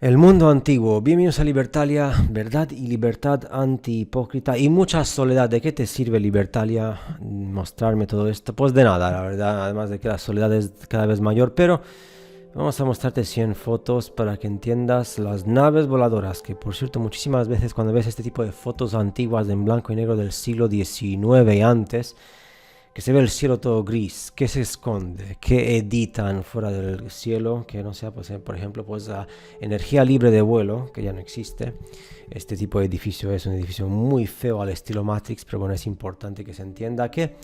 El mundo antiguo, bienvenidos a Libertalia, verdad y libertad anti-hipócrita y mucha soledad. ¿De qué te sirve Libertalia mostrarme todo esto? Pues de nada, la verdad, además de que la soledad es cada vez mayor, pero vamos a mostrarte 100 fotos para que entiendas las naves voladoras, que por cierto muchísimas veces cuando ves este tipo de fotos antiguas en blanco y negro del siglo XIX y antes, que se ve el cielo todo gris, que se esconde, que editan fuera del cielo, que no sea, pues, por ejemplo, pues la energía libre de vuelo, que ya no existe. Este tipo de edificio es un edificio muy feo al estilo Matrix, pero bueno, es importante que se entienda que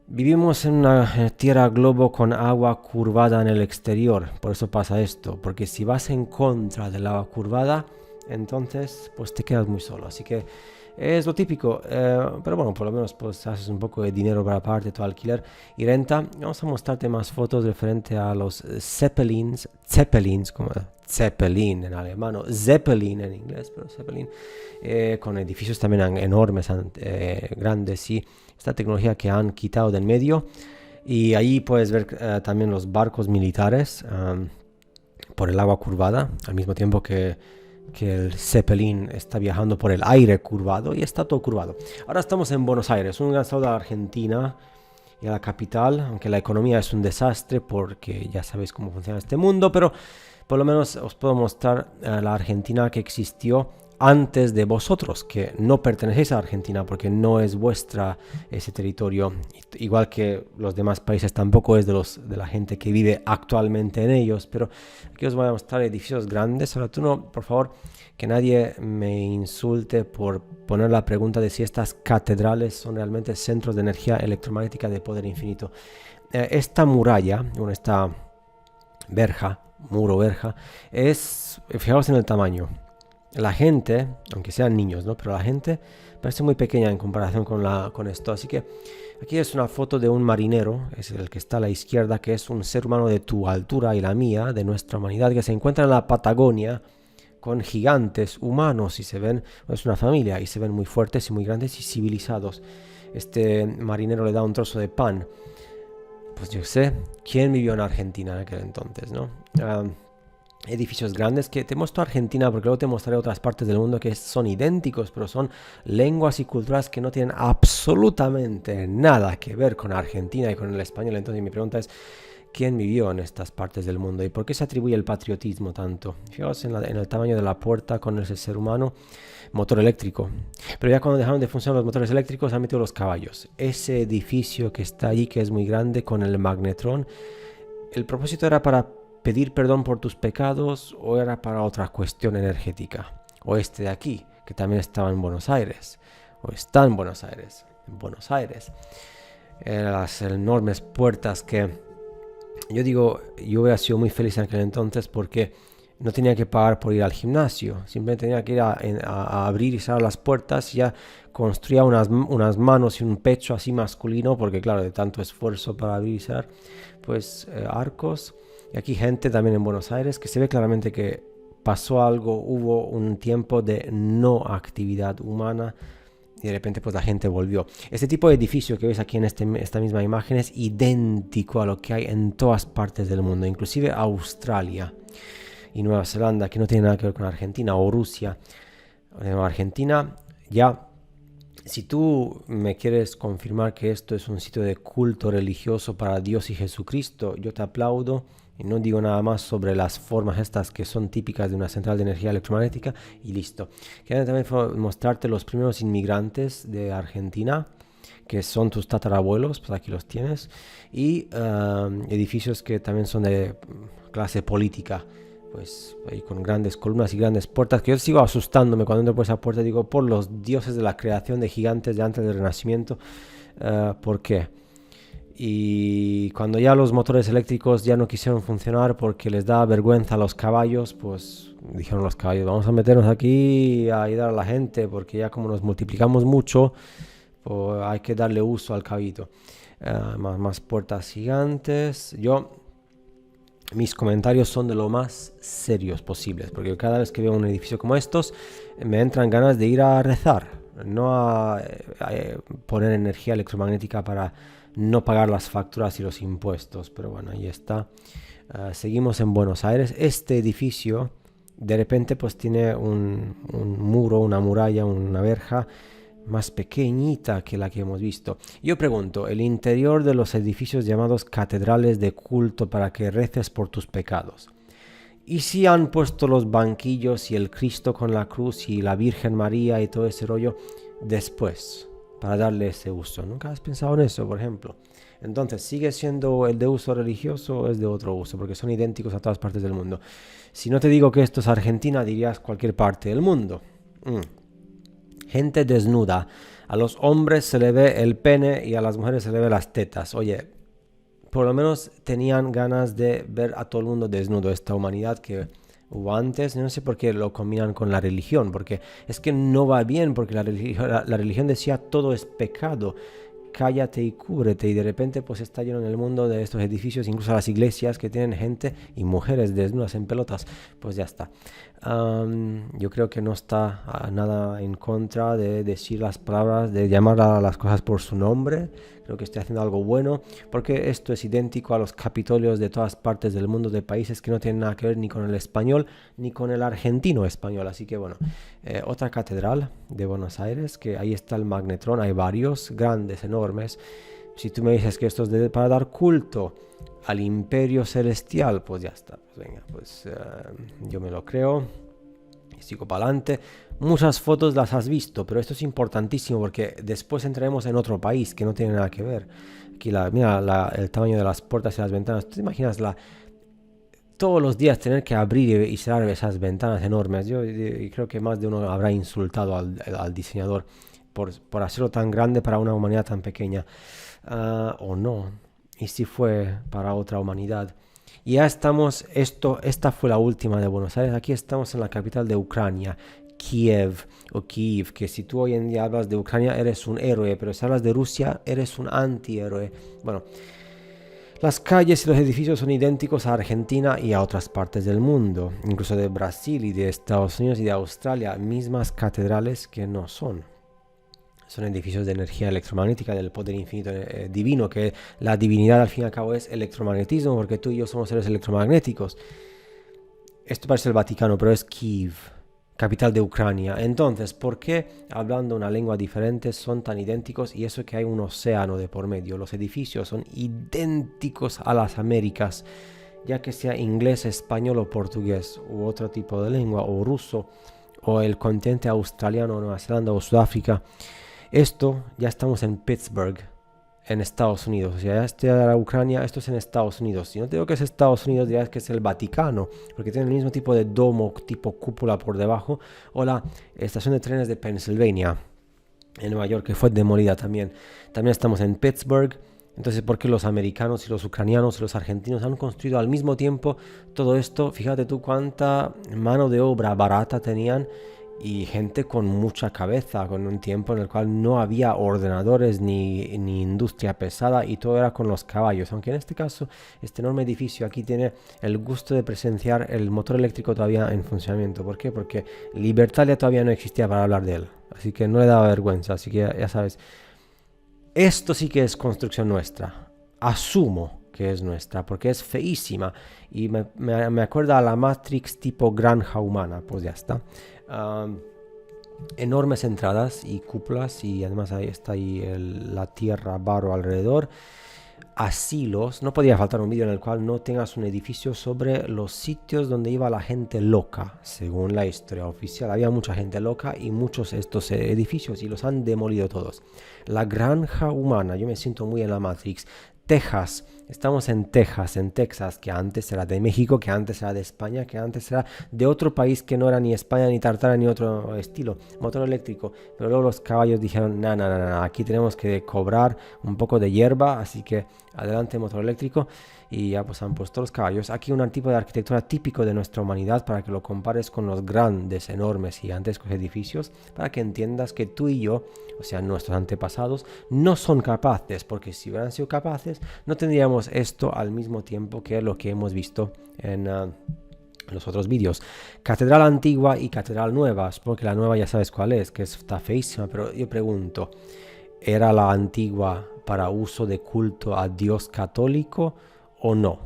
vivimos en una tierra globo con agua curvada en el exterior, por eso pasa esto, porque si vas en contra del agua curvada, entonces pues te quedas muy solo, así que es lo típico, pero bueno, por lo menos pues haces un poco de dinero para pagarte tu alquiler y renta. Vamos a mostrarte más fotos referente a los Zeppelins, como Zeppelin en alemán, o Zeppelin en inglés, pero Zeppelin, con edificios también enormes, grandes, y esta tecnología que han quitado del medio. Y ahí puedes ver también los barcos militares por el agua curvada, al mismo tiempo que el Zeppelin está viajando por el aire curvado y está todo curvado. Ahora estamos en Buenos Aires, un gran saludo a Argentina y a la capital, aunque la economía es un desastre porque ya sabéis cómo funciona este mundo, pero por lo menos os puedo mostrar la Argentina que existió antes de vosotros, que no pertenecéis a Argentina porque no es vuestra ese territorio, igual que los demás países tampoco es de la gente que vive actualmente en ellos. Pero aquí os voy a mostrar edificios grandes. Ahora tú no, por favor, que nadie me insulte por poner la pregunta de si estas catedrales son realmente centros de energía electromagnética de poder infinito. Esta muralla, bueno, esta verja, verja, fijaos en el tamaño. La gente, aunque sean niños, ¿no? Pero la gente parece muy pequeña en comparación con esto. Así que aquí es una foto de un marinero, es el que está a la izquierda, que es un ser humano de tu altura y la mía, de nuestra humanidad, que se encuentra en la Patagonia con gigantes humanos y se ven, es una familia y se ven muy fuertes y muy grandes y civilizados. Este marinero le da un trozo de pan. Pues yo sé quién vivió en Argentina en aquel entonces, ¿no? Edificios grandes, que te muestro Argentina porque luego te mostraré otras partes del mundo que son idénticos, pero son lenguas y culturas que no tienen absolutamente nada que ver con Argentina y con el español. Entonces mi pregunta es, ¿quién vivió en estas partes del mundo y por qué se atribuye el patriotismo tanto? Fijaos en el tamaño de la puerta con ese ser humano, motor eléctrico. Pero ya cuando dejaron de funcionar los motores eléctricos han metido los caballos. Ese edificio que está allí, que es muy grande, con el magnetrón, el propósito era para pedir perdón por tus pecados o era para otra cuestión energética. O este de aquí, que también estaba en Buenos Aires, o está en Buenos Aires, las enormes puertas que yo digo, yo hubiera sido muy feliz en aquel entonces porque no tenía que pagar por ir al gimnasio, simplemente tenía que ir a abrir y cerrar las puertas y ya construía unas manos y un pecho así masculino, porque claro, de tanto esfuerzo para abrir y cerrar, pues arcos. Y aquí gente también en Buenos Aires que se ve claramente que pasó algo, hubo un tiempo de no actividad humana y de repente pues la gente volvió. Este tipo de edificio que veis aquí en esta misma imagen es idéntico a lo que hay en todas partes del mundo, inclusive Australia y Nueva Zelanda, que no tiene nada que ver con Argentina, o Rusia. Argentina, ya, si tú me quieres confirmar que esto es un sitio de culto religioso para Dios y Jesucristo, yo te aplaudo y no digo nada más sobre las formas estas que son típicas de una central de energía electromagnética y listo. Quiero también mostrarte los primeros inmigrantes de Argentina, que son tus tatarabuelos, pues aquí los tienes, y edificios que también son de clase política, pues ahí con grandes columnas y grandes puertas, que yo sigo asustándome cuando entro por esa puerta, digo, por los dioses de la creación de gigantes de antes del Renacimiento, ¿por qué? Y cuando ya los motores eléctricos ya no quisieron funcionar porque les da vergüenza a los caballos, pues dijeron los caballos, vamos a meternos aquí a ayudar a la gente, porque ya como nos multiplicamos mucho, pues hay que darle uso al caballito. Más puertas gigantes. Mis comentarios son de lo más serios posibles, porque cada vez que veo un edificio como estos, me entran ganas de ir a rezar, no a poner energía electromagnética para no pagar las facturas y los impuestos. Pero bueno, ahí está. Seguimos en Buenos Aires. Este edificio de repente pues tiene un muro, una muralla, una verja más pequeñita que la que hemos visto. Yo pregunto, el interior de los edificios llamados catedrales de culto para que reces por tus pecados. ¿Y si han puesto los banquillos y el Cristo con la cruz y la Virgen María y todo ese rollo después para darle ese uso? ¿Nunca has pensado en eso, por ejemplo? Entonces, ¿sigue siendo el de uso religioso o es de otro uso? Porque son idénticos a todas partes del mundo. Si no te digo que esto es Argentina, dirías cualquier parte del mundo. Gente desnuda. A los hombres se le ve el pene y a las mujeres se le ve las tetas. Oye, por lo menos tenían ganas de ver a todo el mundo desnudo. Esta humanidad que hubo antes, no sé por qué lo combinan con la religión, porque es que no va bien, porque la religión decía todo es pecado. Cállate y cúbrete, y de repente pues está lleno en el mundo de estos edificios, incluso las iglesias que tienen gente y mujeres desnudas en pelotas, pues ya está. Yo creo que no está nada en contra de decir las palabras, de llamar a las cosas por su nombre. Creo que estoy haciendo algo bueno, porque esto es idéntico a los capitolios de todas partes del mundo, de países que no tienen nada que ver ni con el español ni con el argentino español. Así que bueno, otra catedral de Buenos Aires, que ahí está el Magnetrón, hay varios grandes, enormes. Si tú me dices que esto es para dar culto al imperio celestial, pues ya está, pues venga, pues yo me lo creo y sigo para adelante. Muchas fotos las has visto, pero esto es importantísimo porque después entraremos en otro país que no tiene nada que ver. Aquí mira el tamaño de las puertas y las ventanas. ¿Tú te imaginas todos los días tener que abrir y cerrar esas ventanas enormes? Yo creo que más de uno habrá insultado al diseñador por hacerlo tan grande para una humanidad tan pequeña. O no. Y si fue para otra humanidad. Y ya estamos, esta fue la última de Buenos Aires. Aquí estamos en la capital de Ucrania, Kiev, que si tú hoy en día hablas de Ucrania eres un héroe, pero si hablas de Rusia eres un antihéroe. Bueno, las calles y los edificios son idénticos a Argentina y a otras partes del mundo, incluso de Brasil y de Estados Unidos y de Australia, mismas catedrales que no son. Son edificios de energía electromagnética, del poder infinito divino, que la divinidad al fin y al cabo es electromagnetismo, porque tú y yo somos seres electromagnéticos. Esto parece el Vaticano, pero es Kiev, capital de Ucrania. Entonces, ¿por qué hablando una lengua diferente son tan idénticos? Y eso que hay un océano de por medio. Los edificios son idénticos a las Américas, ya que sea inglés, español o portugués, u otro tipo de lengua, o ruso, o el continente australiano, Nueva Zelanda o Sudáfrica. Esto ya estamos en Pittsburgh, en Estados Unidos. O sea, ya estoy en Ucrania, esto es en Estados Unidos. Si no te digo que es Estados Unidos, dirás que es el Vaticano, porque tiene el mismo tipo de domo, tipo cúpula por debajo. O la estación de trenes de Pennsylvania, en Nueva York, que fue demolida también. También estamos en Pittsburgh. Entonces, ¿por qué los americanos y los ucranianos y los argentinos han construido al mismo tiempo todo esto? Fíjate tú cuánta mano de obra barata tenían. Y gente con mucha cabeza, con un tiempo en el cual no había ordenadores ni industria pesada y todo era con los caballos. Aunque en este caso, este enorme edificio aquí tiene el gusto de presenciar el motor eléctrico todavía en funcionamiento. ¿Por qué? Porque Libertalia todavía no existía para hablar de él. Así que no le daba vergüenza. Así que ya sabes, esto sí que es construcción nuestra. Asumo que es nuestra, porque es feísima. Y me acuerda a la Matrix tipo granja humana. Pues ya está. Enormes entradas y cúpulas, y además ahí está la tierra, barro alrededor. Asilos, no podía faltar un vídeo en el cual no tengas un edificio sobre los sitios donde iba la gente loca. Según la historia oficial, había mucha gente loca y muchos estos edificios, y los han demolido todos. La granja humana, yo me siento muy en la Matrix. Texas, estamos en Texas, que antes era de México, que antes era de España, que antes era de otro país que no era ni España, ni Tartana, ni otro estilo, motor eléctrico. Pero luego los caballos dijeron, no, aquí tenemos que cobrar un poco de hierba, así que adelante motor eléctrico. Y ya pues han puesto los caballos. Aquí un tipo de arquitectura típico de nuestra humanidad, para que lo compares con los grandes, enormes, gigantescos edificios, para que entiendas que tú y yo, o sea, nuestros antepasados, no son capaces, porque si hubieran sido capaces, no tendríamos esto al mismo tiempo que lo que hemos visto en los otros vídeos. Catedral antigua y catedral nueva. Supongo que la nueva ya sabes cuál es, que está feísima, pero yo pregunto, ¿era la antigua para uso de culto a Dios católico o no?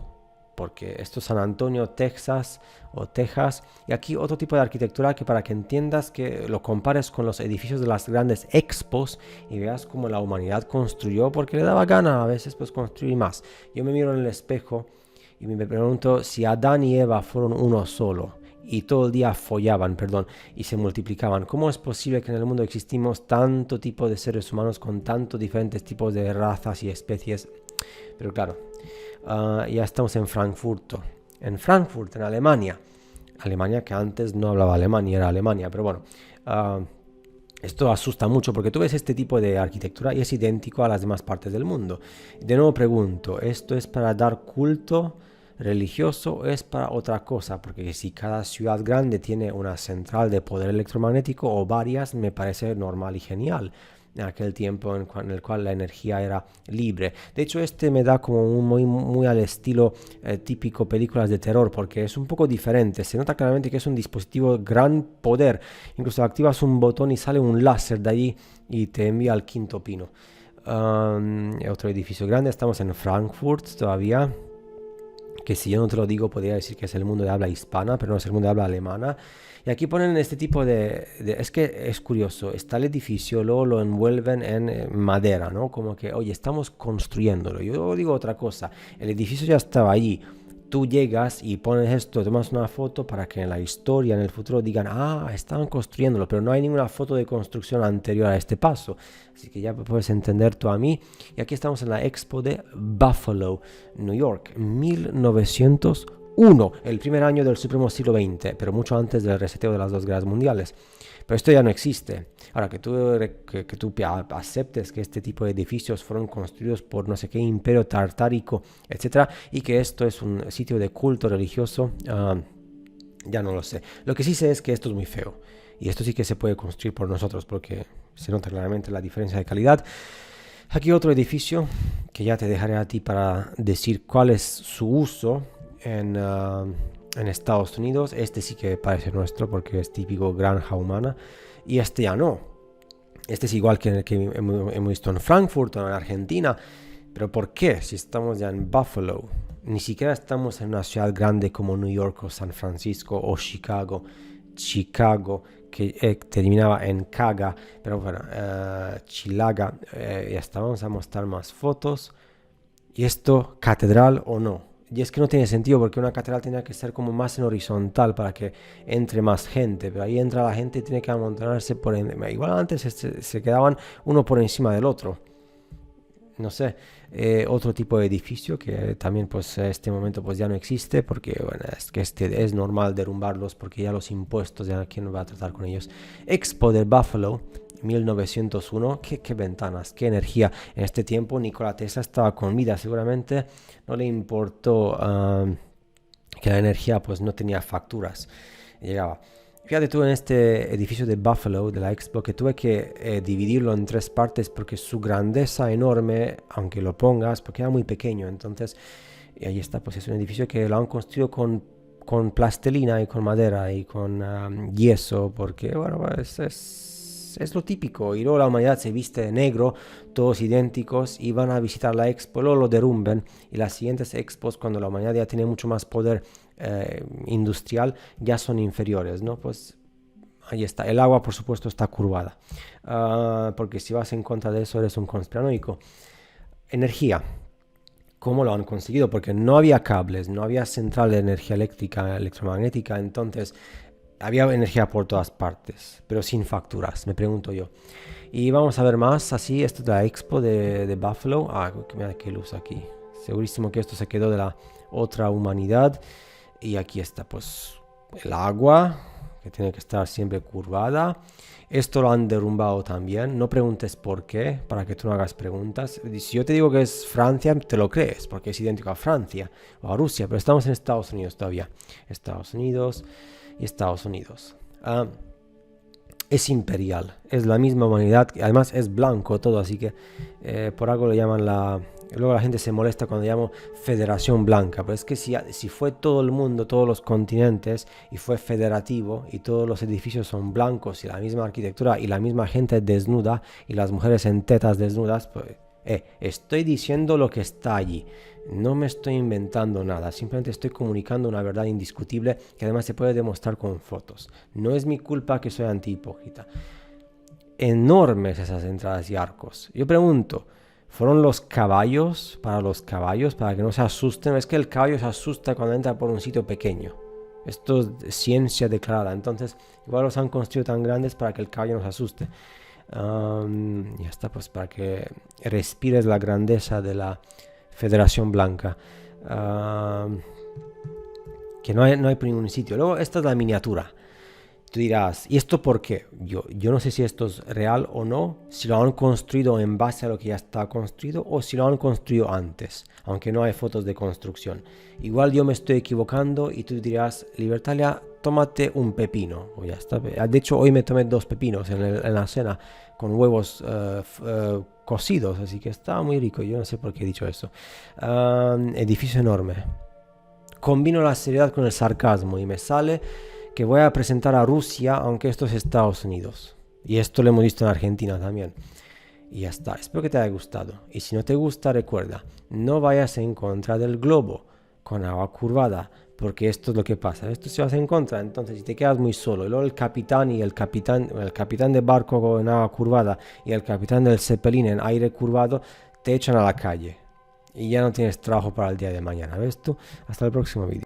porque esto es San Antonio, Texas o Texas. Y aquí otro tipo de arquitectura que para que entiendas, que lo compares con los edificios de las grandes expos y veas cómo la humanidad construyó porque le daba gana a veces pues construir más. Yo me miro en el espejo y me pregunto si Adán y Eva fueron uno solo y todo el día follaban, y se multiplicaban. ¿Cómo es posible que en el mundo existimos tanto tipo de seres humanos con tantos diferentes tipos de razas y especies? Pero claro, ya estamos en Frankfurt, en Alemania. Alemania que antes no hablaba alemán y era Alemania, pero bueno, esto asusta mucho porque tú ves este tipo de arquitectura y es idéntico a las demás partes del mundo. De nuevo pregunto, ¿esto es para dar culto religioso o es para otra cosa? Porque si cada ciudad grande tiene una central de poder electromagnético o varias, me parece normal y genial. En aquel tiempo en el cual la energía era libre. De hecho, este me da como muy al estilo típico películas de terror, porque es un poco diferente. Se nota claramente que es un dispositivo gran poder. Incluso activas un botón y sale un láser de allí y te envía al quinto pino. Otro edificio grande, estamos en Frankfurt todavía, que si yo no te lo digo podría decir que es el mundo de habla hispana, pero no es el mundo de habla alemana. Y aquí ponen este tipo es que es curioso, está el edificio, luego lo envuelven en madera, ¿no? Como que, oye, estamos construyéndolo. Yo digo otra cosa, el edificio ya estaba allí. Tú llegas y pones esto, tomas una foto para que en la historia, en el futuro digan, estaban construyéndolo, pero no hay ninguna foto de construcción anterior a este paso. Así que ya puedes entender tú a mí. Y aquí estamos en la Expo de Buffalo, New York, 1901, el primer año del supremo siglo XX, pero mucho antes del reseteo de las dos guerras mundiales. Pero esto ya no existe. Ahora, que tú aceptes que este tipo de edificios fueron construidos por no sé qué imperio tartárico, etcétera, y que esto es un sitio de culto religioso, ya no lo sé. Lo que sí sé es que esto es muy feo. Y esto sí que se puede construir por nosotros porque se nota claramente la diferencia de calidad. Aquí otro edificio que ya te dejaré a ti para decir cuál es su uso en Estados Unidos. Este sí que parece nuestro porque es típico granja humana, y este ya no. Este es igual que el que hemos visto en Frankfurt o en Argentina. Pero ¿por qué? Si estamos ya en Buffalo, ni siquiera estamos en una ciudad grande como New York o San Francisco o Chicago, que terminaba en Caga, pero bueno, Chilaga. Ya está, vamos a mostrar más fotos. Y esto, catedral o no. Y es que no tiene sentido porque una catedral tenía que ser como más en horizontal para que entre más gente. Pero ahí entra la gente y tiene que amontonarse por encima. Igual antes se quedaban uno por encima del otro. No sé. Otro tipo de edificio que también pues en este momento pues ya no existe porque bueno, es que es normal derrumbarlos porque ya los impuestos, ya quién va a tratar con ellos. Expo de Buffalo, 1901, qué ventanas, qué energía. En este tiempo Nikola Tesla estaba con vida, seguramente no le importó que la energía pues no tenía facturas, llegaba. Fíjate tú en este edificio de Buffalo, de la Expo, que tuve que dividirlo en tres partes porque su grandeza enorme, aunque lo pongas, porque era muy pequeño. Entonces, y ahí está, pues es un edificio que lo han construido con plastilina y con madera y con yeso, porque, bueno, es lo típico. Y luego la humanidad se viste de negro, todos idénticos, y van a visitar la Expo, luego lo derrumben. Y las siguientes Expos, cuando la humanidad ya tiene mucho más poder industrial, ya son inferiores, ¿no? Pues ahí está. El agua, por supuesto, está curvada. Porque si vas en contra de eso, eres un conspiranoico. Energía. ¿Cómo lo han conseguido? Porque no había cables, no había central de energía eléctrica, electromagnética, entonces había energía por todas partes, pero sin facturas, me pregunto yo. Y vamos a ver más, así, esto de la Expo de Buffalo. Mira qué luz aquí. Segurísimo que esto se quedó de la otra humanidad. Y aquí está, pues, el agua, que tiene que estar siempre curvada. Esto lo han derrumbado también. No preguntes por qué, para que tú no hagas preguntas. Si yo te digo que es Francia, te lo crees, porque es idéntico a Francia o a Rusia. Pero estamos en Estados Unidos todavía. Estados Unidos y Estados Unidos. Es imperial, es la misma humanidad. Además es blanco todo, así que por algo lo llaman Luego la gente se molesta cuando llamo Federación Blanca, pero es que si fue todo el mundo, todos los continentes, y fue federativo, y todos los edificios son blancos, y la misma arquitectura, y la misma gente desnuda, y las mujeres en tetas desnudas, pues Estoy diciendo lo que está allí. No me estoy inventando nada, simplemente estoy comunicando una verdad indiscutible que además se puede demostrar con fotos. No es mi culpa que soy antihipócrita. Enormes esas entradas y arcos. Yo pregunto, ¿fueron los caballos para que no se asusten? Es que el caballo se asusta cuando entra por un sitio pequeño. Esto es ciencia declarada. Entonces, igual los han construido tan grandes para que el caballo no se asuste. Ya está, pues para que respires la grandeza de la Federación Blanca. Que no hay por ningún sitio. Luego, esta es la miniatura. Tú dirás, ¿y esto por qué? Yo no sé si esto es real o no, si lo han construido en base a lo que ya está construido o si lo han construido antes, aunque no hay fotos de construcción. Igual yo me estoy equivocando y tú dirás, Libertalia, tómate un pepino. O ya está. De hecho, hoy me tomé 2 pepinos en la cena con huevos cocidos, así que estaba muy rico. Yo no sé por qué he dicho eso. Edificio enorme. Combino la seriedad con el sarcasmo y me sale que voy a presentar a Rusia, aunque esto es Estados Unidos. Y esto lo hemos visto en Argentina también. Y ya está, espero que te haya gustado. Y si no te gusta, recuerda, no vayas en contra del globo con agua curvada, porque esto es lo que pasa. Esto se vas en contra, entonces si te quedas muy solo, y luego el capitán de barco con agua curvada y el capitán del Zeppelin en aire curvado, te echan a la calle. Y ya no tienes trabajo para el día de mañana, ¿ves tú? Hasta el próximo vídeo.